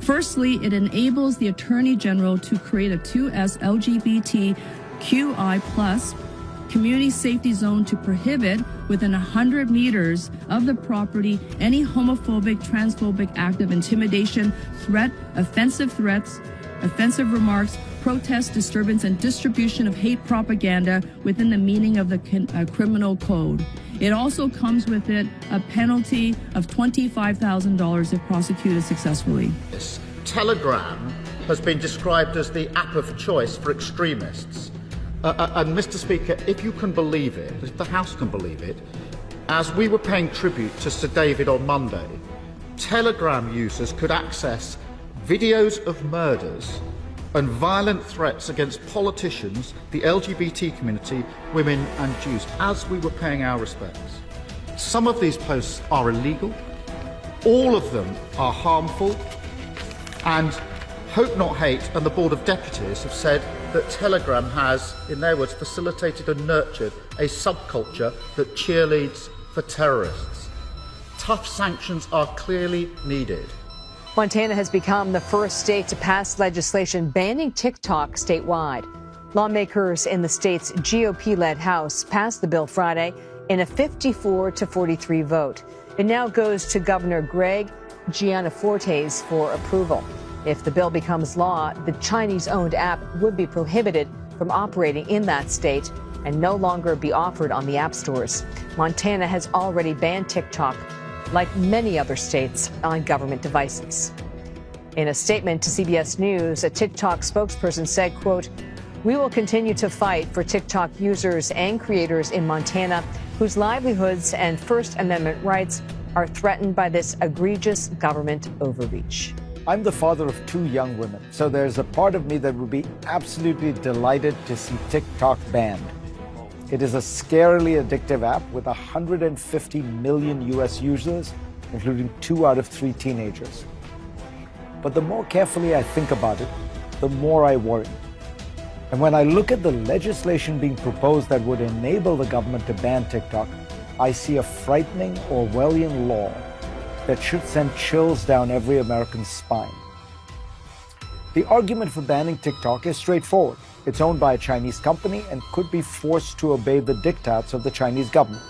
Firstly, it enables the Attorney General to create a 2S LGBTQI+ community safety zone to prohibit within 100 meters of the property any homophobic, transphobic act of intimidation, threat, offensive threats, offensive remarks, protest, disturbance, and distribution of hate propaganda within the meaning of the criminal code. It also comes with it a penalty of $25,000 if prosecuted successfully. Telegram has been described as the app of choice for extremists. And Mr. Speaker, if you can believe it, if the House can believe it, as we were paying tribute to Sir David on Monday, Telegram users could access videos of murders and violent threats against politicians, the LGBT community, women and Jews, as we were paying our respects. Some of these posts are illegal, all of them are harmful, and Hope Not Hate and the Board of Deputies have said that Telegram has, in their words, facilitated and nurtured a subculture that cheerleads for terrorists. Tough sanctions are clearly needed. Montana has become the first state to pass legislation banning TikTok statewide. Lawmakers in the state's GOP-led House passed the bill Friday in a 54-43 vote. It now goes to Governor Greg Giannafortes for approval. If the bill becomes law, the Chinese-owned app would be prohibited from operating in that state and no longer be offered on the app stores. Montana has already banned TikTok, like many other states, on government devices. In a statement to CBS News, a TikTok spokesperson said, quote, "We will continue to fight for TikTok users and creators in Montana whose livelihoods and First Amendment rights are threatened by this egregious government overreach." I'm the father of 2 young women, so there's a part of me that would be absolutely delighted to see TikTok banned. It is a scarily addictive app with 150 million US users, including 2 out of 3 teenagers. But the more carefully I think about it, the more I worry. And when I look at the legislation being proposed that would enable the government to ban TikTok, I see a frightening Orwellian law that should send chills down every American's spine. The argument for banning TikTok is straightforward. It's owned by a Chinese company and could be forced to obey the diktats of the Chinese government.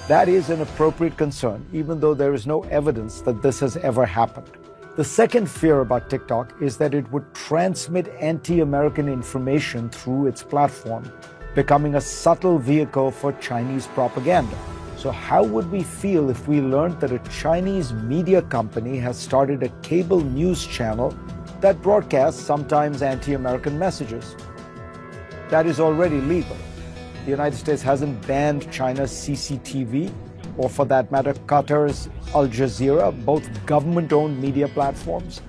That is an appropriate concern, even though there is no evidence that this has ever happened. The second fear about TikTok is that it would transmit anti-American information through its platform, becoming a subtle vehicle for Chinese propaganda. So how would we feel if we learned that a Chinese media company has started a cable news channel that broadcasts sometimes anti-American messages? That is already legal. The United States hasn't banned China's CCTV, or for that matter, Qatar's Al Jazeera, both government-owned media platforms.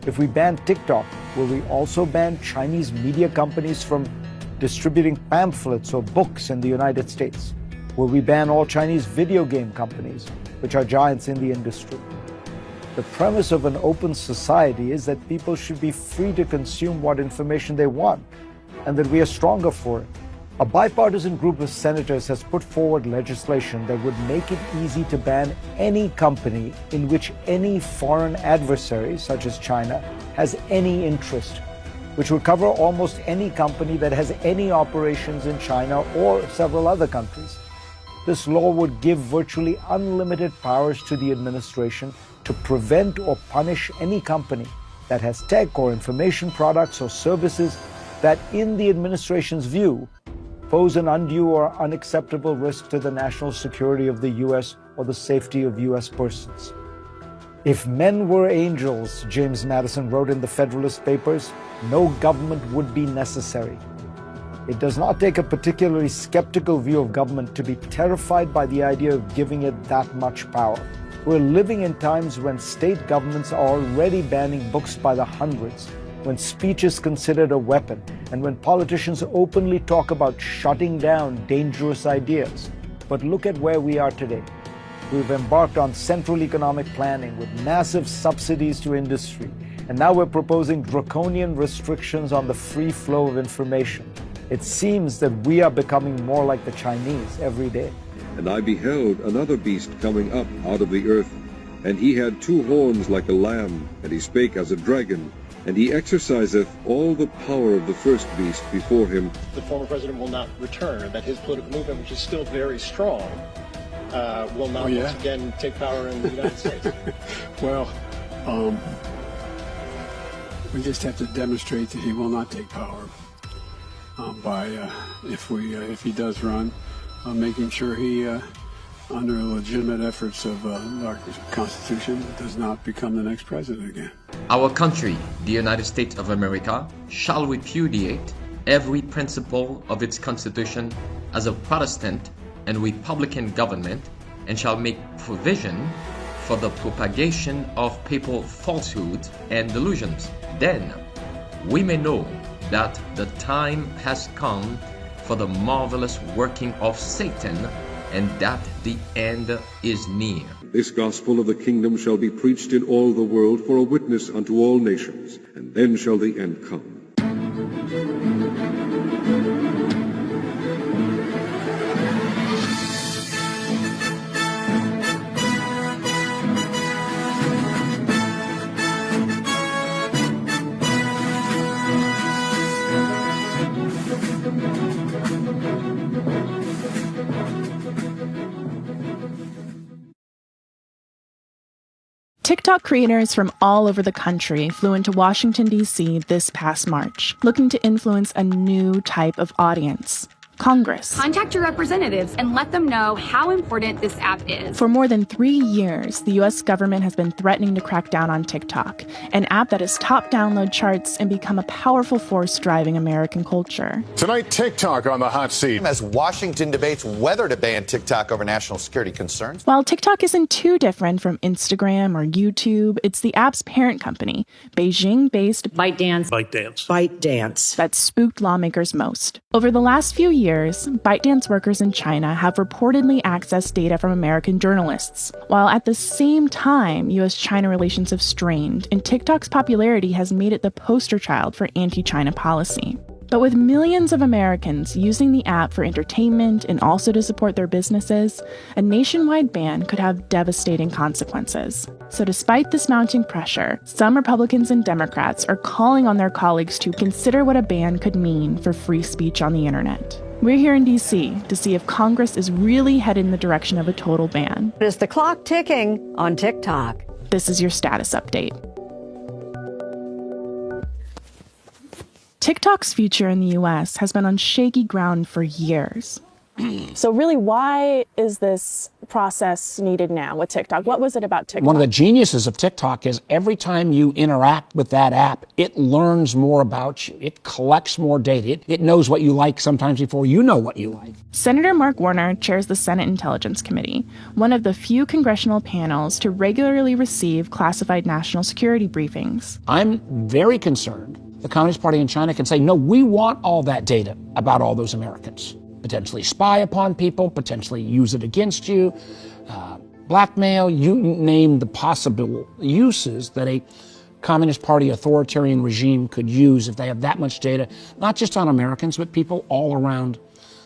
If we ban TikTok, will we also ban Chinese media companies from distributing pamphlets or books in the United States? Will we ban all Chinese video game companies, which are giants in the industry? The premise of an open society is that people should be free to consume what information they want, and that we are stronger for it. A bipartisan group of senators has put forward legislation that would make it easy to ban any company in which any foreign adversary, such as China, has any interest, which would cover almost any company that has any operations in China or several other countries. This law would give virtually unlimited powers to the administration to prevent or punish any company that has tech or information products or services that, in the administration's view, pose an undue or unacceptable risk to the national security of the U.S. or the safety of U.S. persons. If men were angels, James Madison wrote in the Federalist Papers, no government would be necessary. It does not take a particularly skeptical view of government to be terrified by the idea of giving it that much power. We're living in times when state governments are already banning books by the hundreds, when speech is considered a weapon, and when politicians openly talk about shutting down dangerous ideas. But look at where we are today. We've embarked on central economic planning with massive subsidies to industry, and now we're proposing draconian restrictions on the free flow of information. It seems that we are becoming more like the Chinese every day. And I beheld another beast coming up out of the earth, And he had 2 horns like a lamb, and he spake as a dragon, and he exerciseth all the power of the first beast before him. The former president will not return, and that his political movement, which is still very strong, will not once again take power in the United States. Well, we just have to demonstrate that he will not take power by, if he does run, making sure he, under legitimate efforts of our Constitution, does not become the next president again. Our country, the United States of America, shall repudiate every principle of its Constitution as a Protestant and Republican government, and shall make provision for the propagation of papal falsehoods and delusions. Then we may know that the time has come for the marvelous working of Satan, and that the end is near. This gospel of the kingdom shall be preached in all the world for a witness unto all nations, and then shall the end come. TikTok creators from all over the country flew into Washington, D.C. this past March, looking to influence a new type of audience. Congress. Contact your representatives and let them know how important this app is. For more than 3 years, the U.S. government has been threatening to crack down on TikTok, an app that has topped download charts and become a powerful force driving American culture. Tonight, TikTok on the hot seat as Washington debates whether to ban TikTok over national security concerns. While TikTok isn't too different from Instagram or YouTube, it's the app's parent company, Beijing-based ByteDance, that spooked lawmakers most. Over the last few years, ByteDance workers in China have reportedly accessed data from American journalists, while at the same time, U.S.-China relations have strained, and TikTok's popularity has made it the poster child for anti-China policy. But with millions of Americans using the app for entertainment and also to support their businesses, a nationwide ban could have devastating consequences. So despite this mounting pressure, some Republicans and Democrats are calling on their colleagues to consider what a ban could mean for free speech on the internet. We're here in D.C. to see if Congress is really headed in the direction of a total ban. Is the clock ticking on TikTok? This is your status update. TikTok's future in the U.S. has been on shaky ground for years. So really, why is this process needed now with TikTok? What was it about TikTok? One of the geniuses of TikTok is every time you interact with that app, it learns more about you. It collects more data. It knows what you like sometimes before you know what you like. Senator Mark Warner chairs the Senate Intelligence Committee, one of the few congressional panels to regularly receive classified national security briefings. I'm very concerned the Communist Party in China can say, no, we want all that data about all those Americans. Potentially spy upon people, potentially use it against you, blackmail, you name the possible uses that a Communist Party authoritarian regime could use if they have that much data, not just on Americans, but people all around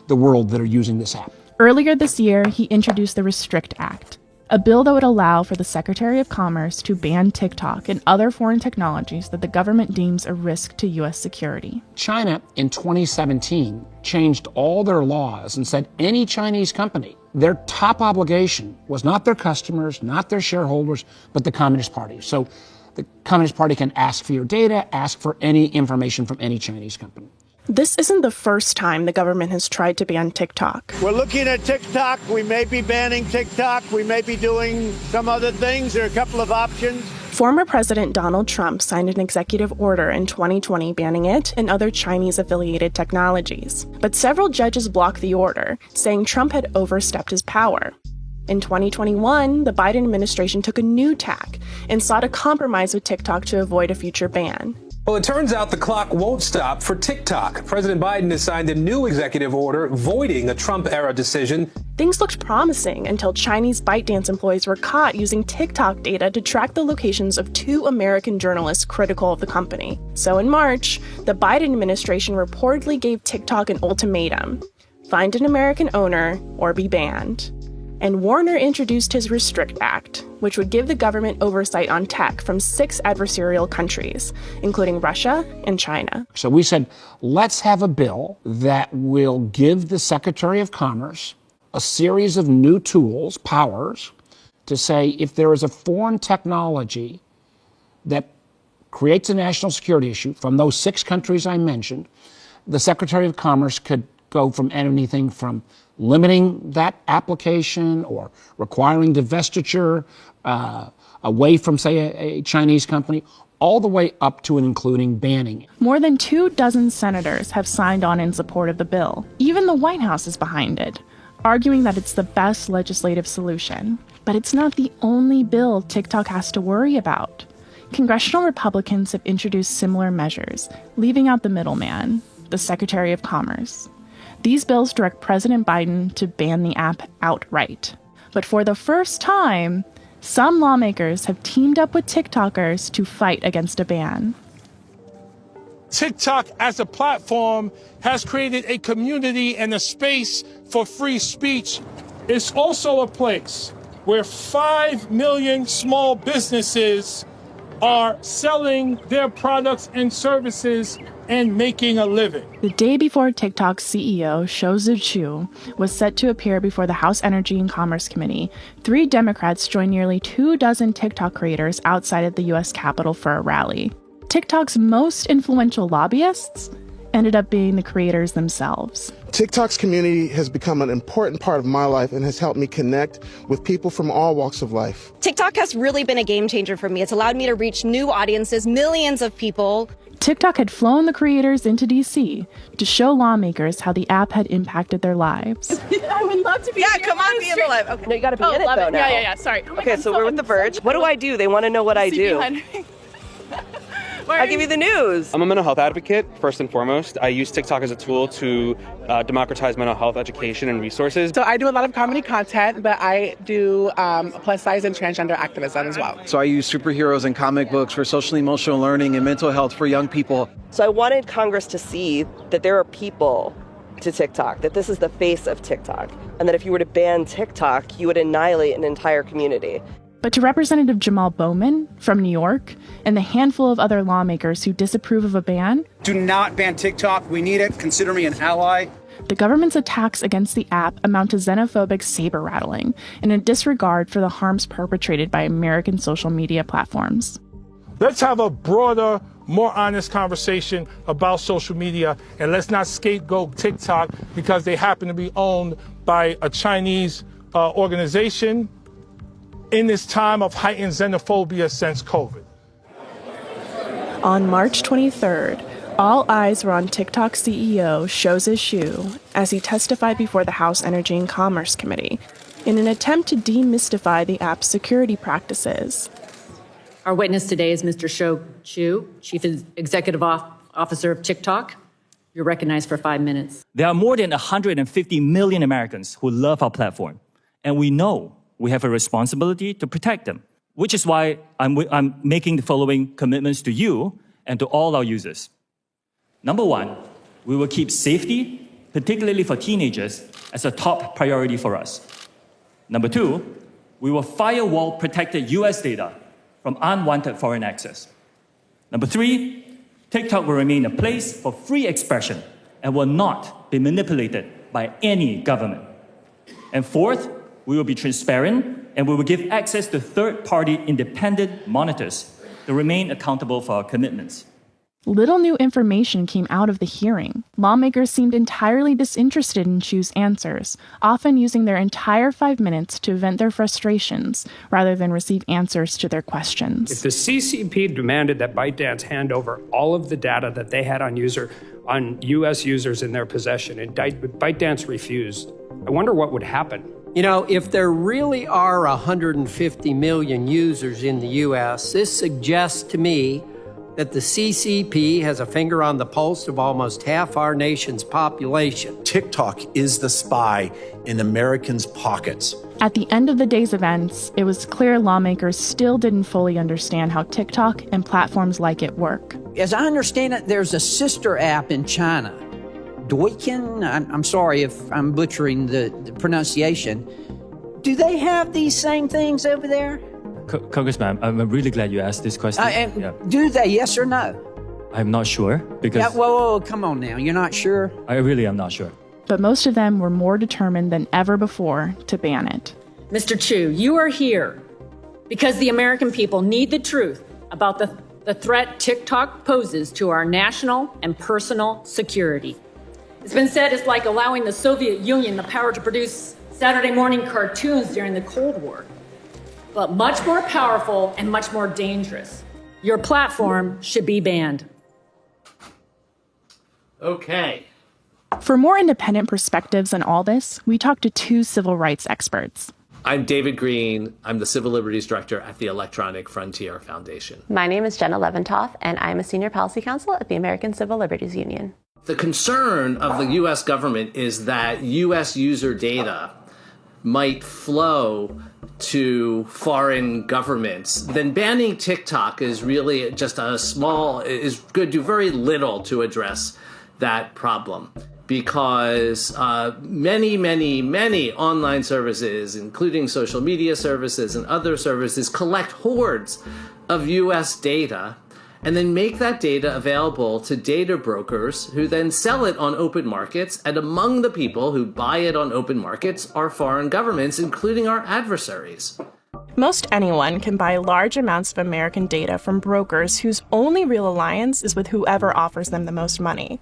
the world that are using this app. Earlier this year, he introduced the Restrict Act, a bill that would allow for the Secretary of Commerce to ban TikTok and other foreign technologies that the government deems a risk to U.S. security. China, in 2017, changed all their laws and said any Chinese company, their top obligation was not their customers, not their shareholders, but the Communist Party. So the Communist Party can ask for your data, ask for any information from any Chinese company. This isn't the first time the government has tried to ban TikTok. We're looking at TikTok. We may be banning TikTok. We may be doing some other things. There are a couple of options. Former President Donald Trump signed an executive order in 2020 banning it and other Chinese-affiliated technologies. But several judges blocked the order, saying Trump had overstepped his power. In 2021, the Biden administration took a new tack and sought a compromise with TikTok to avoid a future ban. Well, it turns out the clock won't stop for TikTok. President Biden has signed a new executive order voiding a Trump-era decision. Things looked promising until Chinese ByteDance employees were caught using TikTok data to track the locations of 2 American journalists critical of the company. So in March, the Biden administration reportedly gave TikTok an ultimatum: find an American owner or be banned. And Warner introduced his Restrict Act, which would give the government oversight on tech from 6 adversarial countries, including Russia and China. So we said, let's have a bill that will give the Secretary of Commerce a series of new tools, powers, to say if there is a foreign technology that creates a national security issue from those 6 countries I mentioned, the Secretary of Commerce could go from anything from limiting that application or requiring divestiture away from, say, a Chinese company, all the way up to and including banning. More than 24 senators have signed on in support of the bill. Even the White House is behind it, arguing that it's the best legislative solution. But it's not the only bill TikTok has to worry about. Congressional Republicans have introduced similar measures, leaving out the middleman, the Secretary of Commerce. These bills direct President Biden to ban the app outright. But for the first time, some lawmakers have teamed up with TikTokers to fight against a ban. TikTok as a platform has created a community and a space for free speech. It's also a place where 5 million small businesses are selling their products and services and making a living. The day before TikTok's CEO, Shou Zi was set to appear before the House Energy and Commerce Committee, 3 Democrats joined nearly 24 TikTok creators outside of the U.S. Capitol for a rally. TikTok's most influential lobbyists ended up being the creators themselves. TikTok's community has become an important part of my life and has helped me connect with people from all walks of life. TikTok has really been a game changer for me. It's allowed me to reach new audiences, millions of people. TikTok had flown the creators into D.C. to show lawmakers how the app had impacted their lives. I would love to be here. Yeah, come on, be in the live. Okay. No, you got to be in it, though, now. Yeah, sorry. Oh okay, so we're with The Verge. What do I do? They want to know what I do. I'll give you the news. I'm a mental health advocate, first and foremost. I use TikTok as a tool to democratize mental health education and resources. So I do a lot of comedy content, but I do plus size and transgender activism as well. So I use superheroes and comic books for social emotional learning and mental health for young people. So I wanted Congress to see that there are people to TikTok, that this is the face of TikTok, and that if you were to ban TikTok, you would annihilate an entire community. But to Representative Jamal Bowman from New York and the handful of other lawmakers who disapprove of a ban, do not ban TikTok. We need it. Consider me an ally. The government's attacks against the app amount to xenophobic saber-rattling and a disregard for the harms perpetrated by American social media platforms. Let's have a broader, more honest conversation about social media, and let's not scapegoat TikTok because they happen to be owned by a Chinese organization in this time of heightened xenophobia since COVID. On March 23rd, all eyes were on TikTok CEO Shou Zi as he testified before the House Energy and Commerce Committee in an attempt to demystify the app's security practices. Our witness today is Mr. Shou Chu, Chief Executive Officer of TikTok. You're recognized for 5 minutes. There are more than 150 million Americans who love our platform, and we know we have a responsibility to protect them, which is why I'm making the following commitments to you and to all our users. Number 1, we will keep safety, particularly for teenagers, as a top priority for us. Number 2, we will firewall protected US data from unwanted foreign access. Number 3, TikTok will remain a place for free expression and will not be manipulated by any government. And 4th, we will be transparent and we will give access to third-party independent monitors to remain accountable for our commitments. Little new information came out of the hearing. Lawmakers seemed entirely disinterested in Chu's answers, often using their entire 5 minutes to vent their frustrations rather than receive answers to their questions. If the CCP demanded that ByteDance hand over all of the data that they had on US users in their possession, and ByteDance refused, I wonder what would happen. You know, if there really are 150 million users in the U.S., this suggests to me that the CCP has a finger on the pulse of almost half our nation's population. TikTok is the spy in Americans' pockets. At the end of the day's events, it was clear lawmakers still didn't fully understand how TikTok and platforms like it work. As I understand it, there's a sister app in China. Douyin, I'm sorry if I'm butchering the pronunciation, Do they have these same things over there? Congressman, I'm really glad you asked this question. Do they, yes or no? I'm not sure because... Yeah, whoa, come on now. You're not sure? I really am not sure. But most of them were more determined than ever before to ban it. Mr. Chu, you are here because the American people need the truth about the threat TikTok poses to our national and personal security. It's been said it's like allowing the Soviet Union the power to produce Saturday morning cartoons during the Cold War, but much more powerful and much more dangerous. Your platform should be banned. Okay. For more independent perspectives on all this, we talked to two civil rights experts. I'm David Green. I'm the Civil Liberties Director at the Electronic Frontier Foundation. My name is Jenna Leventoff, and I'm a Senior Policy Counsel at the American Civil Liberties Union. The concern of the U.S. government is that U.S. user data might flow to foreign governments. Then banning TikTok is really just is going to do very little to address that problem. Because many online services, including social media services and other services, collect hordes of U.S. data and then make that data available to data brokers who then sell it on open markets. And among the people who buy it on open markets are foreign governments, including our adversaries. Most anyone can buy large amounts of American data from brokers whose only real alliance is with whoever offers them the most money.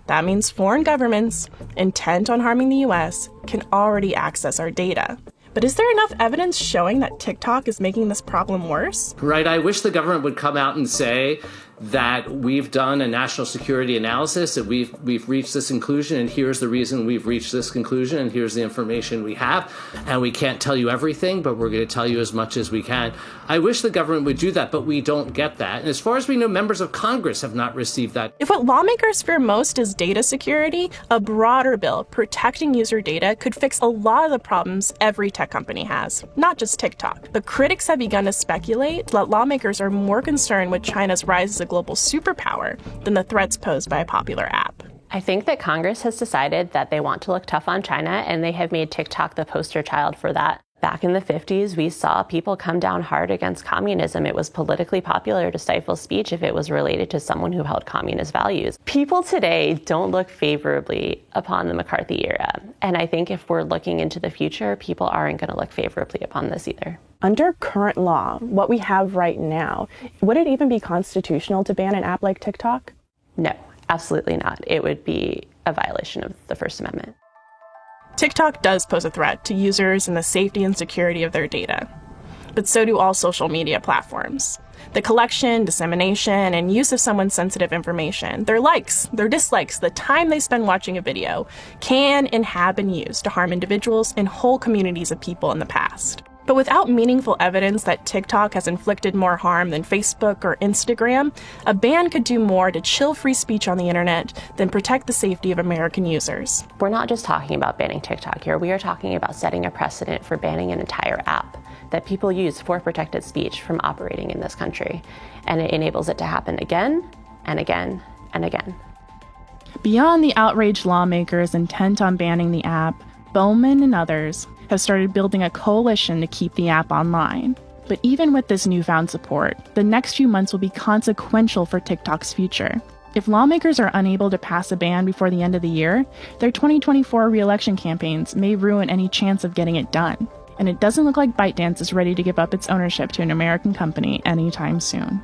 That means foreign governments, intent on harming the US, can already access our data. But is there enough evidence showing that TikTok is making this problem worse? Right. I wish the government would come out and say that we've done a national security analysis, that we've reached this conclusion, and here's the reason we've reached this conclusion, and here's the information we have, and we can't tell you everything, but we're going to tell you as much as we can. I wish the government would do that, but we don't get that. And as far as we know, members of Congress have not received that. If what lawmakers fear most is data security, a broader bill protecting user data could fix a lot of the problems every tech company has, not just TikTok. But critics have begun to speculate that lawmakers are more concerned with China's rise as a global superpower than the threats posed by a popular app. I think that Congress has decided that they want to look tough on China, and they have made TikTok the poster child for that. Back in the 50s, we saw people come down hard against communism. It was politically popular to stifle speech if it was related to someone who held communist values. People today don't look favorably upon the McCarthy era. And I think if we're looking into the future, people aren't going to look favorably upon this either. Under current law, what we have right now, would it even be constitutional to ban an app like TikTok? No, absolutely not. It would be a violation of the First Amendment. TikTok does pose a threat to users and the safety and security of their data. But so do all social media platforms. The collection, dissemination, and use of someone's sensitive information, their likes, their dislikes, the time they spend watching a video, can and have been used to harm individuals and whole communities of people in the past. But without meaningful evidence that TikTok has inflicted more harm than Facebook or Instagram, a ban could do more to chill free speech on the internet than protect the safety of American users. We're not just talking about banning TikTok here. We are talking about setting a precedent for banning an entire app that people use for protected speech from operating in this country. And it enables it to happen again and again and again. Beyond the outraged lawmakers intent on banning the app, Bowman and others have started building a coalition to keep the app online. But even with this newfound support, the next few months will be consequential for TikTok's future. If lawmakers are unable to pass a ban before the end of the year, their 2024 re-election campaigns may ruin any chance of getting it done. And it doesn't look like ByteDance is ready to give up its ownership to an American company anytime soon.